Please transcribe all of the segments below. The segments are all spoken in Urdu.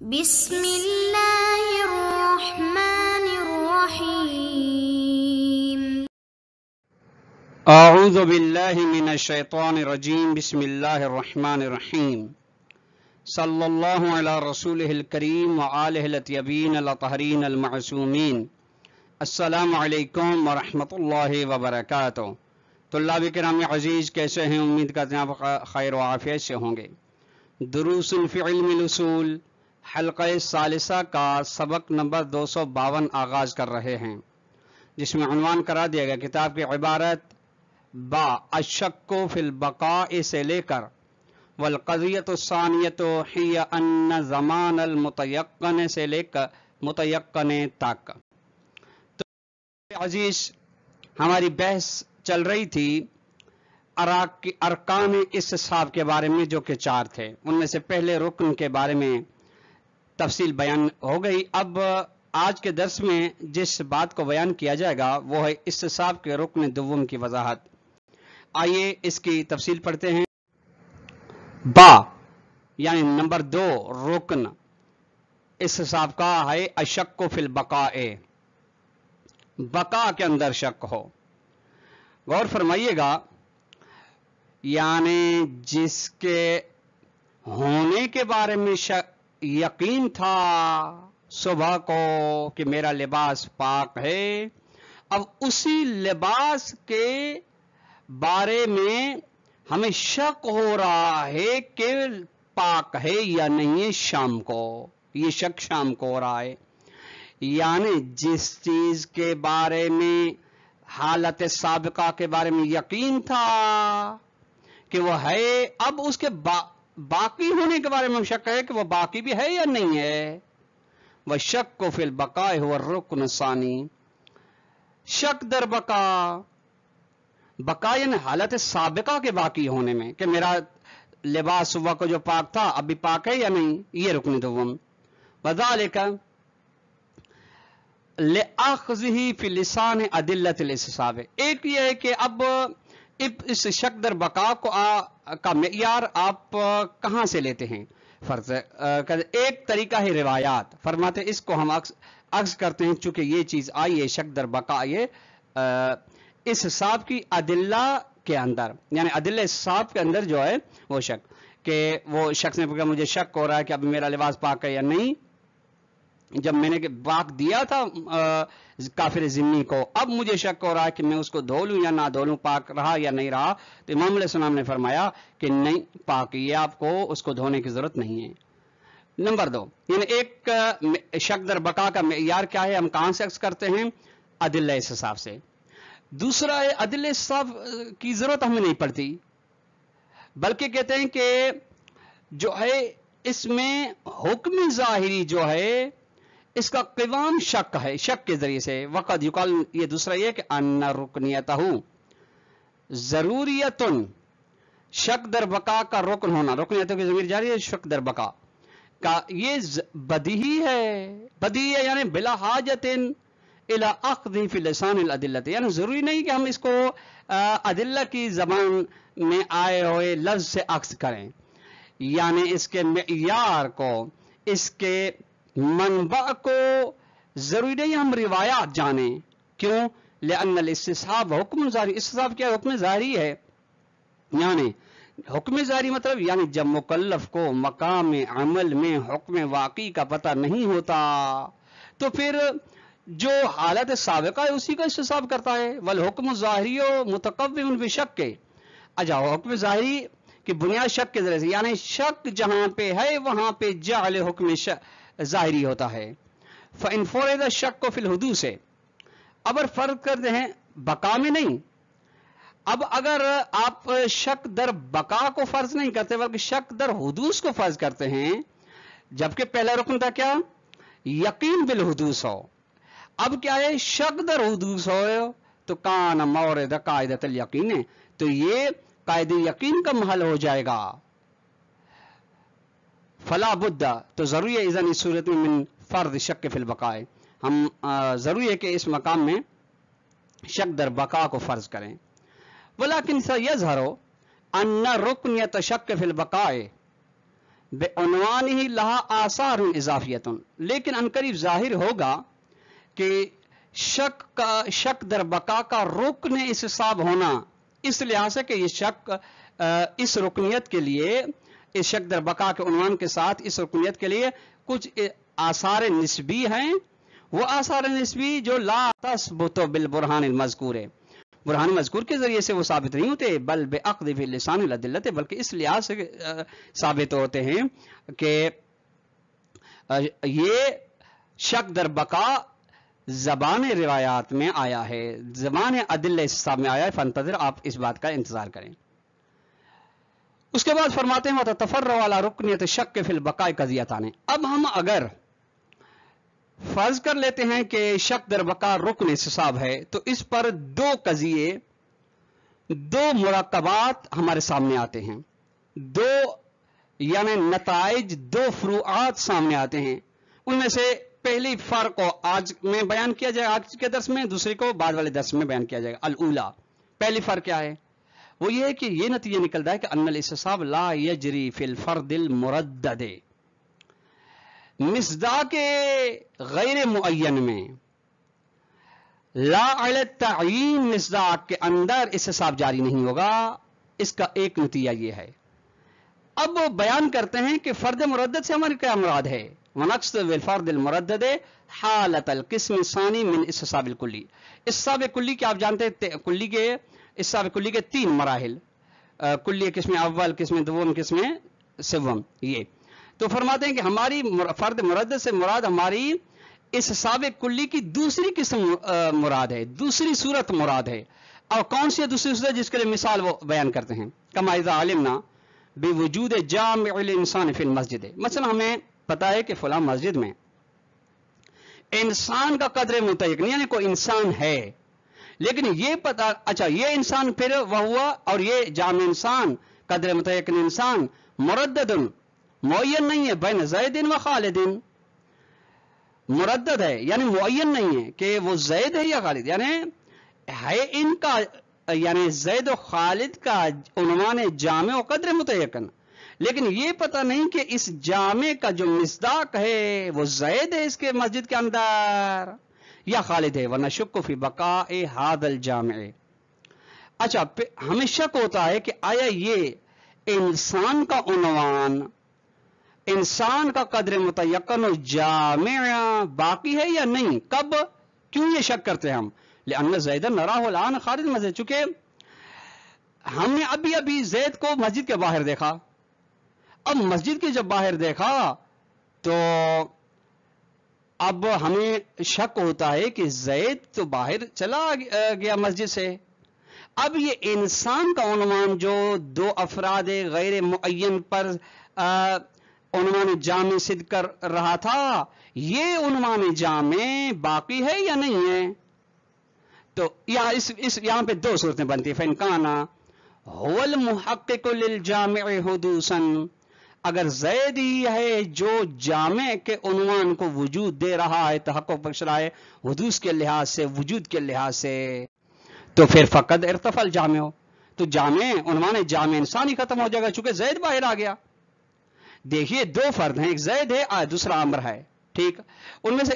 بسم اللہ الرحمن الرحیم اعوذ باللہ من الشیطان الرجیم بسم اللہ الرحمن الرحیم صلی اللہ علی رسولہ الکریم وآلہ الاطیبین الاطہرین المعصومین السلام علیکم ورحمۃ اللہ وبرکاتہ۔ طلاب کرام عزیز، کیسے ہیں؟ امید کرتے ہیں آپ خیر و عافیت سے ہوں گے۔ دروس فی علم الاصول حلقہ ثالثہ کا سبق نمبر 252 آغاز کر رہے ہیں، جس میں عنوان کرا دیا گیا کتاب کی عبارت با الشک فی البقاء سے لے کر والقضیۃ الثانیۃ ہی ان زمان المتیقن سے لے کر متیقن تک۔ تو عزیز، ہماری بحث چل رہی تھی ارکان استصحاب کے بارے میں، جو کہ 4 تھے۔ ان میں سے پہلے رکن کے بارے میں تفصیل بیان ہو گئی۔ اب آج کے درس میں جس بات کو بیان کیا جائے گا وہ ہے استصحاب کے رکن دوم کی وضاحت۔ آئیے اس کی تفصیل پڑھتے ہیں۔ با یعنی نمبر 2 رکن استصحاب کا ہے الشک فی البقاء، بقا کے اندر شک ہو۔ غور فرمائیے گا، یعنی جس کے ہونے کے بارے میں یقین تھا صبح کو کہ میرا لباس پاک ہے، اب اسی لباس کے بارے میں ہمیں شک ہو رہا ہے کہ پاک ہے یا نہیں ہے شام کو۔ یہ شک شام کو ہو رہا ہے، یعنی جس چیز کے بارے میں حالت سابقہ کے بارے میں یقین تھا کہ وہ ہے، اب اس کے باقی ہونے کے بارے میں شک ہے کہ وہ باقی بھی ہے یا نہیں ہے۔ وَالشَّكُّ فِي الْبَقَاءِ هُوَ الرُّكْنُ الثَّانِي، شک در بقا یعنی حالت سابقہ کے باقی ہونے میں، کہ میرا لباس صبح کو جو پاک تھا اب بھی پاک ہے یا نہیں، یہ رکن دوم۔ وَذَلِكَ لِأَخْذِهِ فِي لِسَانِ أَدِلَّةِ الْاسْتصحاب۔ ایک یہ ہے کہ اب اس شک در بقا کا معیار آپ کہاں سے لیتے ہیں؟ فرض ایک طریقہ ہے روایات، فرماتے اس کو ہم عکس کرتے ہیں، چونکہ یہ چیز آئی ہے شک در بقا یہ اس حساب کی ادلہ کے اندر، یعنی ادلہ حساب کے اندر جو ہے وہ شک، کہ وہ شخص نے کہا مجھے شک ہو رہا ہے کہ اب میرا لباس پاک ہے یا نہیں، جب میں نے پاک دیا تھا کافر ذمہ کو، اب مجھے شک ہو رہا ہے کہ میں اس کو دھو لوں یا نہ دھو لوں، پاک رہا یا نہیں رہا۔ تو امام علیہ السلام نے فرمایا کہ نہیں، پاک، یہ آپ کو اس کو دھونے کی ضرورت نہیں ہے۔ نمبر 2، یعنی ایک شک در بقا کا معیار کیا ہے، ہم کہاں سے عکس کرتے ہیں؟ ادلہ استصحاب سے۔ دوسرا ہے ادلہ استصحاب کی ضرورت ہمیں نہیں پڑتی، بلکہ کہتے ہیں کہ جو ہے اس میں حکم ظاہری جو ہے اس کا قوام شک ہے، شک کے ذریعے سے۔ وقت یقال، یہ دوسرا یہ کہ ان رکنیتہ ضروریتن، شک در بقا کا رکن ہونا، رکنیتہ کی ضمیر جاری ہے، شک در بقا کا یہ بدیہی ہے، بدیہی ہے یعنی بلا حاجت الی اخذ فی لسان الادلہ، یعنی ضروری نہیں کہ ہم اس کو ادلہ کی زبان میں آئے ہوئے لفظ سے عکس کریں، یعنی اس کے معیار کو، اس کے منبع کو ضروری نہیں ہم روایات جانیں۔ کیوں؟ لأن الاستصحاب حکم ظاہری، استصحاب کیا حکم ظاہری ہے، یعنی حکم ظاہری مطلب یعنی جب مکلف کو مقام عمل میں حکم واقعی کا پتہ نہیں ہوتا تو پھر جو حالت سابقہ ہے اسی کا استصحاب کرتا ہے۔ والحکم ظاہری متقوم بشک، اچھا حکم ظاہری کی بنیاد شک کے ذریعے سے، یعنی شک جہاں پہ ہے وہاں پہ جعل حکم ظاہری ہوتا ہے۔ فَإِنْ فُرِضَ الشَّكُّ فِي الْحُدُوثِ، اب فرض کرتے ہیں بقا میں نہیں، اب اگر آپ شک در بقا کو فرض نہیں کرتے بلکہ شک در حدوث کو فرض کرتے ہیں، جبکہ پہلا رکن تھا کیا؟ یقین بالحدوث ہو، اب کیا ہے؟ شک در حدوث ہو تو کان مورد قاعدۃ الیقین، تو یہ قاعدہ یقین کا محل ہو جائے گا۔ فلا بد، تو ضروری ہے اذن اس صورت میں من فرض شک فی البقاء، ہم ضروری ہے کہ اس مقام میں شک در بقا کو فرض کریں۔ ولیکن سیظہر ان رکنیت شک فی البقاء بعنوان ہی لہا آثار اضافیت، لیکن عنقریب ظاہر ہوگا کہ شک در بقا کا رکن استصحاب ہونا اس لحاظ سے کہ یہ شک اس رکنیت کے لیے، اس شک در بقا کے عنوان کے ساتھ اس رکنیت کے لیے کچھ آثار نسبی ہیں، وہ آثار نسبی جو لا تثبت بالبرہان المذکور ہے، برہان مذکور کے ذریعے سے وہ ثابت نہیں ہوتے، بل بعقد فی لسان الادلت، بلکہ اس لحاظ سے ثابت ہوتے ہیں کہ یہ شک در بقا زبان روایات میں آیا ہے، زبان عدل استصحاب میں آیا ہے، فانتظر، آپ اس بات کا انتظار کریں۔ اس کے بعد فرماتے ہیں وتتفرع علی رکنیت الشک فی البقاء قضیتان، اب ہم اگر فرض کر لیتے ہیں کہ شک در بقا رکن استصحاب ہے تو اس پر دو قضیے، دو مراقبات ہمارے سامنے آتے ہیں، دو یعنی نتائج، دو فروعات سامنے آتے ہیں، ان میں سے پہلی فرق کو آج میں بیان کیا جائے آج کے درس میں، دوسری کو بعد والے درس میں بیان کیا جائے گا۔ الاولا، پہلی فرق کیا ہے؟ وہ یہ ہے کہ یہ نتیجہ نکلتا ہے کہ ان الاستصحاب لا یجری فی الفرد المردد، مصداق غیر معین میں لا علی التعیین مصداق کے اندر استصحاب جاری نہیں ہوگا، اس کا ایک نتیجہ یہ ہے۔ اب وہ بیان کرتے ہیں کہ فرد مردد سے ہماری کیا مراد ہے، ونقصد بالفرد المردد حالت القسم الثانی من استصحاب الکلی، استصحاب کلی کے آپ جانتے ہیں کلی کے استصحاب کلی کے تین مراحل، کلی قسم اول، قسم دوم، قسم سوم، یہ تو فرماتے ہیں کہ ہماری فرد مردد سے مراد ہماری استصحاب کلی کی دوسری قسم مراد ہے، دوسری صورت مراد ہے، اور کون سی دوسری صورت؟ جس کے لیے مثال وہ بیان کرتے ہیں، کما اذا علمنا بوجود جامع الانسان فی المسجد، مثلا ہمیں پتا ہے کہ فلاں مسجد میں انسان کا قدر متعین، یعنی کوئی انسان ہے، لیکن یہ پتا اچھا یہ انسان پھر وہ ہوا، اور یہ جامع انسان، قدر متعین انسان مردد معین نہیں ہے، بین زید و خالد، مردد ہے یعنی معین نہیں ہے کہ وہ زید ہے یا خالد، یعنی ہے ان کا، یعنی زید و خالد کا عنوان جامع و قدر متعین، لیکن یہ پتہ نہیں کہ اس جامع کا جو مصداق ہے وہ زید ہے اس کے مسجد کے اندر یا خالد ہے، ورنہ شک فی بقاء ھذا الجامع۔ اچھا ہمیں شک ہوتا ہے کہ آیا یہ انسان کا عنوان، انسان کا قدر متعین و جامع باقی ہے یا نہیں، کب، کیوں یہ شک کرتے ہیں ہم؟ لأن زید نراہ الآن خارج مسجد، چونکہ ہم نے ابھی زید کو مسجد کے باہر دیکھا، اب مسجد کے جب باہر دیکھا تو اب ہمیں شک ہوتا ہے کہ زید تو باہر چلا گیا مسجد سے، اب یہ انسان کا عنوان جو دو افراد غیر معین پر عنوان جامع صدق کر رہا تھا، یہ عنوان جامع باقی ہے یا نہیں ہے؟ تو یہاں پہ دو صورتیں بنتی ہیں، فَإِنْ كَانَ هُوَ الْمُحَقِّقُ لِلْجَامِعِ حُدُوثًا، اگر زید ہی ہے جو جامع کے عنوان کو وجود دے رہا ہے، تحقق بخش رہا ہے حدوث کے لحاظ سے، وجود کے لحاظ سے، تو پھر فقط ارتفع الجامع ہو، تو جامع عنوان جامع انسان ہی ختم ہو جائے گا، چونکہ زید باہر آ گیا۔ دیکھیے دو فرد ہیں، ایک زید ہے، دوسرا عمر ہے، ٹھیک، ان میں سے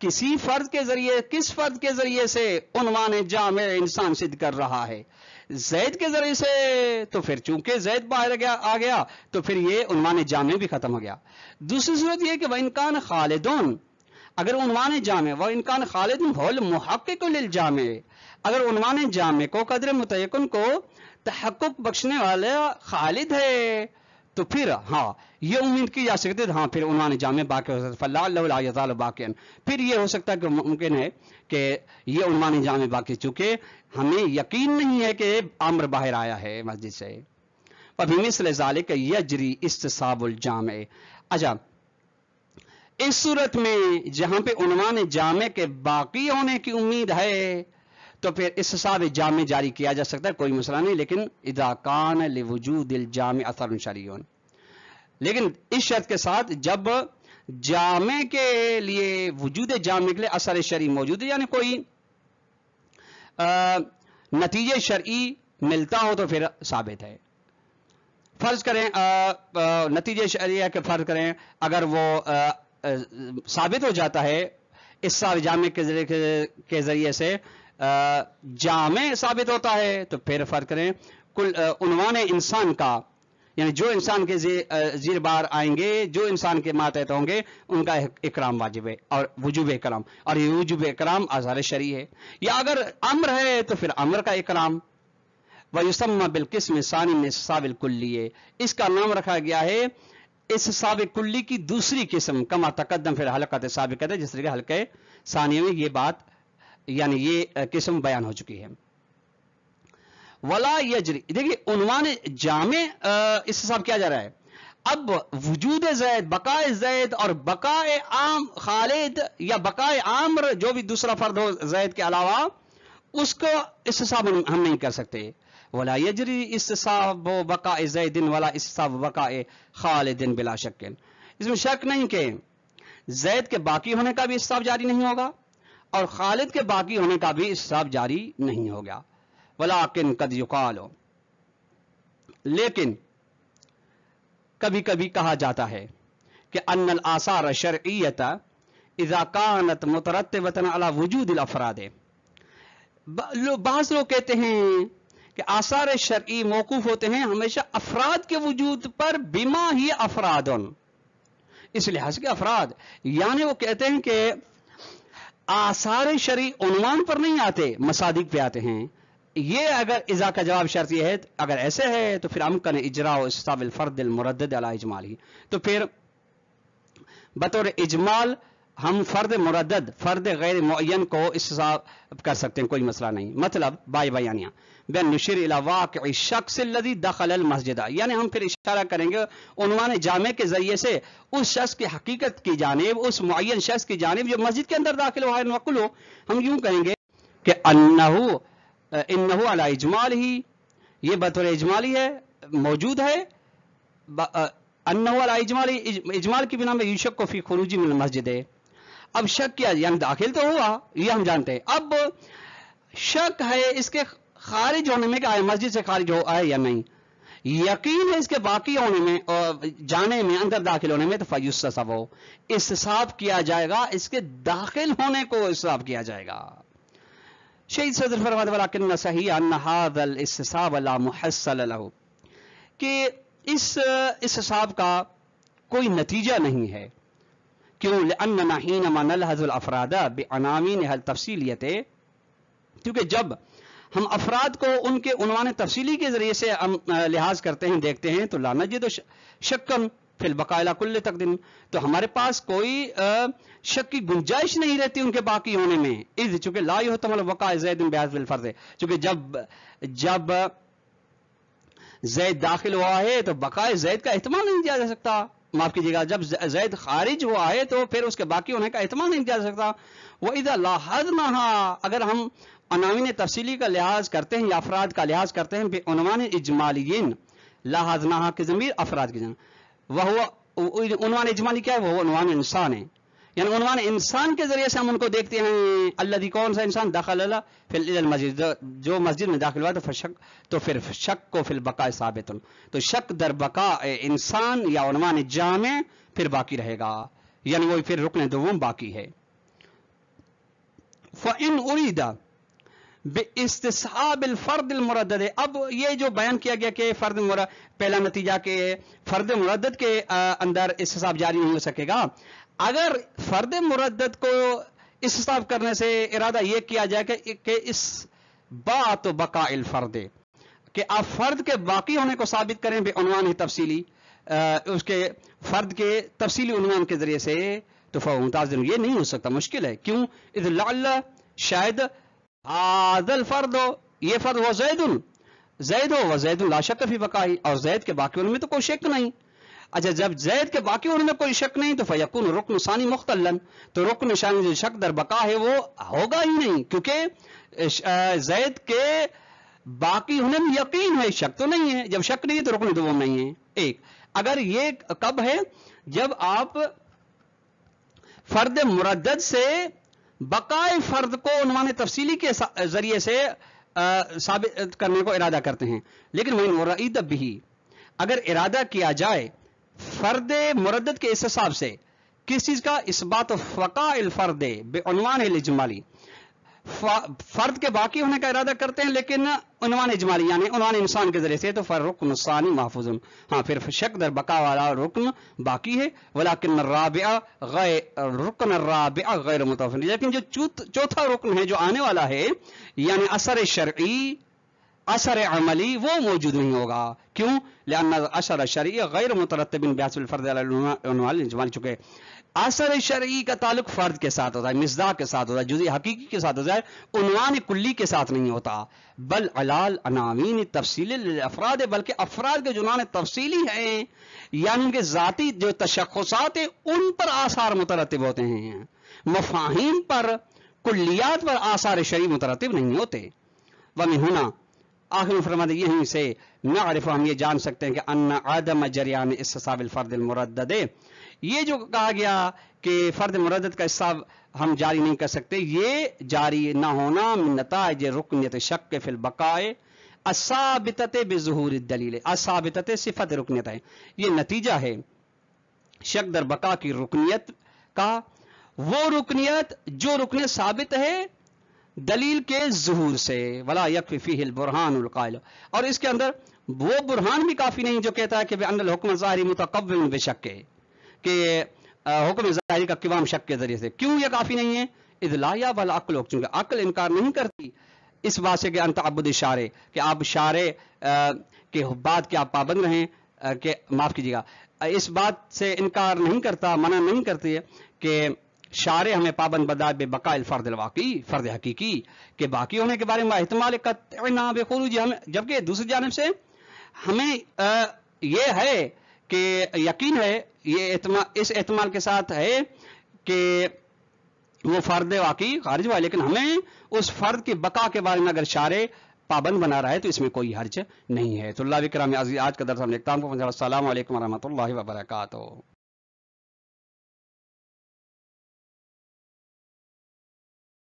کسی فرد کے ذریعے، کس فرد کے ذریعے سے عنوان جامع انسان صدق کر رہا ہے؟ زید کے ذریعے سے، تو پھر چونکہ زید باہر آ گیا تو پھر یہ عنوان جامع بھی ختم ہو گیا۔ دوسری صورت یہ کہ وَإِنْ كَانَ خَالِدٌ، اگر عنوان جامع، وَإِنْ كَانَ خَالِدٌ هُوَ الْمُحَقِّقُ لِلْجَامِعِ، اگر عنوان جامع کو، قدر متعین کو تحقق بخشنے والا خالد ہے، تو پھر ہاں یہ امید کی جا سکتی ہے، ہاں پھر عنوان جامع باقی ہو سکتا ہے، فَلَعَلَّهُ لَا يَزَالُ بَاقِيًا، پھر یہ ہو سکتا ہے کہ ممکن ہے کہ یہ عنوان جامع باقی، چونکہ ہمیں یقین نہیں ہے کہ عمر باہر آیا ہے مسجد سے۔ فَبِمِثْلِ ذَلِكَ يَجْرِي اسْتِصْحَابُ الْجَامِعِ، اچھا اس صورت میں جہاں پہ عنوان جامع کے باقی ہونے کی امید ہے تو پھر استصحاب جامع جاری کیا جا سکتا ہے، کوئی مسئلہ نہیں، لیکن اذا کان لوجود الجامع اثر شرعی، لیکن اس شرط کے ساتھ جب جامع کے لیے، وجود جامع کے لیے اثر شرعی موجود ہے، یعنی کوئی نتیجے شرعی ملتا ہو تو پھر ثابت ہے۔ فرض کریں نتیجے شرعیہ کے فرض کریں اگر وہ ثابت ہو جاتا ہے اس سال جامع کے ذریعے سے جامع ثابت ہوتا ہے تو پھر فرض کریں کل عنوان انسان کا یعنی جو انسان کے زیر بار آئیں گے جو انسان کے ماتحت ہوں گے ان کا اکرام واجب ہے اور وجوب اکرام اور یہ وجوب اکرام آثار شرعی ہے یا اگر امر ہے تو پھر امر کا اکرام وَيُسَمَّى بِالْقِسْمِ ثَانِي مِنْ الْإِسْتِصْحَابِ الْكُلِّيِّ اس کا نام رکھا گیا ہے استصحاب کلی کی دوسری قسم کما تقدم پھر حلقۃ سابقہ جس طرح حلقہ ثانیہ میں یہ بات یعنی یہ قسم بیان ہو چکی ہے ولا یجری دیکھیے عنوان جامع استصحاب کیا جا رہا ہے اب وجود زید بقائے زید اور بقائے عام خالد یا بقائے عامر جو بھی دوسرا فرد ہو زید کے علاوہ اس کو استصحاب ہم نہیں کر سکتے ولا یجری استصحاب بقاء زید ولا استصحاب بقاء خالد بلا شک اس میں شک نہیں کہ زید کے باقی ہونے کا بھی استصحاب جاری نہیں ہوگا اور خالد کے باقی ہونے کا بھی استصحاب جاری نہیں ہوگا ولکن قد یقال لیکن کبھی کبھی کہا جاتا ہے کہ ان الآثار الشرعیۃ اذا كانت مترتبة على وجود الافراد بعض لوگ کہتے ہیں کہ آثار شرعی موقوف ہوتے ہیں ہمیشہ افراد کے وجود پر بما ہی افراد اس لحاظ کے افراد یعنی وہ کہتے ہیں کہ آثار شرعی عنوان پر نہیں آتے مصادیق پہ آتے ہیں یہ اگر اذا کا جواب شرط یہ ہے اگر ایسے ہے تو پھر امکن اجراء استصحاب الفرد المردد علی اجمالی تو پھر بطور اجمال ہم فرد مردد فرد غیر معین کو استصحاب کر سکتے ہیں کوئی مسئلہ نہیں مطلب بیانیہ بین نشیر الی واقع الشخص الذي دخل المسجد یعنی ہم پھر اشارہ کریں گے عنوان جامع کے ذریعے سے اس شخص کی حقیقت کی جانب اس معین شخص کی جانب جو مسجد کے اندر داخل ہوا ہے نقل ہو ہم یوں کہیں گے کہ انہو علی اجمال ہی یہ بطور اجمالی ہے موجود ہے انہو علی اجمالی اجمال کی بنا میں یشک فی خروجی من المسجد ہے اب شک کیا یعنی داخل تو ہوا یہ ہم جانتے ہیں اب شک ہے اس کے خارج ہونے میں کہ آئے مسجد سے خارج ہو آئے یا نہیں یقین ہے اس کے باقی ہونے میں جانے میں اندر داخل ہونے میں تو فیستصحب ہو استصحاب کیا جائے گا اس کے داخل ہونے کو استصحاب کیا جائے گا شہید صدر فرماتے ولکن صحیح ان ھذا الاستصحاب لا محصل له کہ اس استصحاب کا کوئی نتیجہ نہیں ہے کیوں لاننا حینما نلحظ الافراد بعناوینها التفصیلیہ کیونکہ جب ہم افراد کو ان کے عنوان تفصیلی کے ذریعے سے ہم لحاظ کرتے ہیں دیکھتے ہیں تو لا نجد شکن فی البقاء الی کل تقدیم تو ہمارے پاس کوئی شک کی گنجائش نہیں رہتی ان کے باقی ہونے میں اذ چونکہ لا یحتمل بقاء زید بحذف الفرد چونکہ جب زید داخل ہوا ہے تو بقاء زید کا احتمال نہیں دیا جا سکتا معاف کیجیے گا جب زید خارج ہوا ہے تو پھر اس کے باقی ہونے کا احتمال نہیں دیا جا سکتا وَإِذَا لَاحَظْنَاهَا اگر ہم عناوین تفصیلی کا لحاظ کرتے ہیں یا افراد کا لحاظ کرتے ہیں بعنوان اجمالیین لاحظناها کی ضمیر افراد کی ضمیر وہ عنوان اجمالی کیا ہے وہ عنوان انسان ہے یعنی عنوان انسان کے ذریعے سے ہم ان کو دیکھتے ہیں الذی کون سا انسان دخل فی المسجد جو مسجد میں داخل ہوا تو پھر شک کو فی البقاء ثابت تو شک در بقاء انسان یا عنوان جامع پھر باقی رہے گا یعنی وہ پھر رکن دوم باقی ہے فَإِنْ أُرِيدَ بِاسْتِصْحَابِ الْفَرْدِ الْمُرَدَّدِ اب یہ جو بیان کیا گیا کہ پہلا نتیجہ کہ فرد مردد کے اندر استصحاب جاری نہیں ہو سکے گا اگر فرد مردد کو استصحاب کرنے سے ارادہ یہ کیا جائے کہ اس بات بقاء الفرد کہ آپ فرد کے باقی ہونے کو ثابت کریں بے عنوان تفصیلی اس کے فرد کے تفصیلی عنوان کے ذریعے سے تو فمتاز یہ نہیں ہو سکتا مشکل ہے کیوں اذ لعل شاید هذا الفرد یہ فرد وہ زید ہو وزید لا شک فی بقائی اور زید کے باقی ہونے میں تو کوئی شک نہیں اچھا جب زید کے باقی ہونے میں کوئی شک نہیں تو فیکون رکن ثانی مختلن تو رکن ثانی جو شک در بقا ہے وہ ہوگا ہی نہیں کیونکہ زید کے باقی ہونے میں یقین ہے شک تو نہیں ہے جب شک نہیں ہے تو رکن دوم نہیں ہے ایک اگر یہ کب ہے جب آپ فرد مردد سے بقائے فرد کو عنوان تفصیلی کے ذریعے سے ثابت کرنے کو ارادہ کرتے ہیں لیکن وہ رعید بھی اگر ارادہ کیا جائے فرد مردد کے اس حساب سے کس چیز کا اثبات فقاء الفرد بعنوان الاجمالی، فرد کے باقی ہونے کا ارادہ کرتے ہیں لیکن عنوان اجمالی یعنی عنوان انسان کے ذریعے سے، تو فرقن ثانی محفوظ، ہاں پھر شک در بقا والا رکن باقی ہے، ولکن الرابع غیر متوفر، لیکن جو چوتھا رکن ہے جو آنے والا ہے یعنی اثر شرعی اثر عملی وہ موجود نہیں ہوگا. کیوں؟ لأن اثر شرعی غیر مترتب بحسب الفرد علی العنوان الاجمالی، چکے اثر شرعی کا تعلق فرد کے ساتھ ہوتا ہے، مصداق کے ساتھ ہوتا ہے، جزئی حقیقی کے ساتھ ہوتا ہے، عنوان کلی کے ساتھ نہیں ہوتا. بل علال عناوین تفصیلی للافراد، بلکہ افراد کے جو عنوان تفصیلی ہیں یعنی ان کے ذاتی جو تشخصات ہیں ان پر آثار مترتب ہوتے ہیں، مفاہیم پر کلیات پر آثار شرعی مترتب نہیں ہوتے. ومن ہنا آخر میں فرماتے یہیں سے نعرف، ہم یہ جان سکتے ہیں کہ ان عدم جریان استصحاب الفرد المردد، یہ جو کہا گیا کہ فرد مردد کا استصحاب ہم جاری نہیں کر سکتے، یہ جاری نہ ہونا من نتائج رکنیت شک فی البقاء الثابتۃ بظہور الدلیل، الثابتۃ صفت رکنیت ہے، یہ نتیجہ ہے شک در بقا کی رکنیت کا، وہ رکنیت جو رکنیت ثابت ہے دلیل کے ظہور سے. ولا یکفی فیہ البرہان القائل، اور اس کے اندر وہ برہان بھی کافی نہیں جو کہتا ہے کہ بان الحکم ظاہری متقوم بشک، کہ حکم ظاہری کا قوام شک کے ذریعے سے. کیوں یہ کافی نہیں ہے؟ اذ لا یابہ العقل، چونکہ عقل انکار نہیں کرتی اس بات سے کہ ان تعبد الشارع، کہ آپ شارع کے بات کے آپ پابند رہیں، کہ معاف کیجیے گا اس بات سے انکار نہیں کرتا، منع نہیں کرتی ہے کہ شارع ہمیں پابند بدا بے بقاء الفرد الواقعی، فرد حقیقی کے باقی ہونے کے بارے میں احتمال قطعنا بخروج، ہمیں جبکہ دوسری جانب سے ہمیں یہ ہے کہ یقین ہے، یہ اس احتمال کے ساتھ ہے کہ وہ فرد واقعی خارج ہوا، لیکن ہمیں اس فرد کی بقا کے بارے میں اگر شارع پابند بنا رہا ہے تو اس میں کوئی حرج نہیں ہے. تو اللہ وکرام عزیز، آج کا درس ہم نے اختتام کو پہنچا. السلام علیکم ورحمۃ اللہ وبرکاتہ.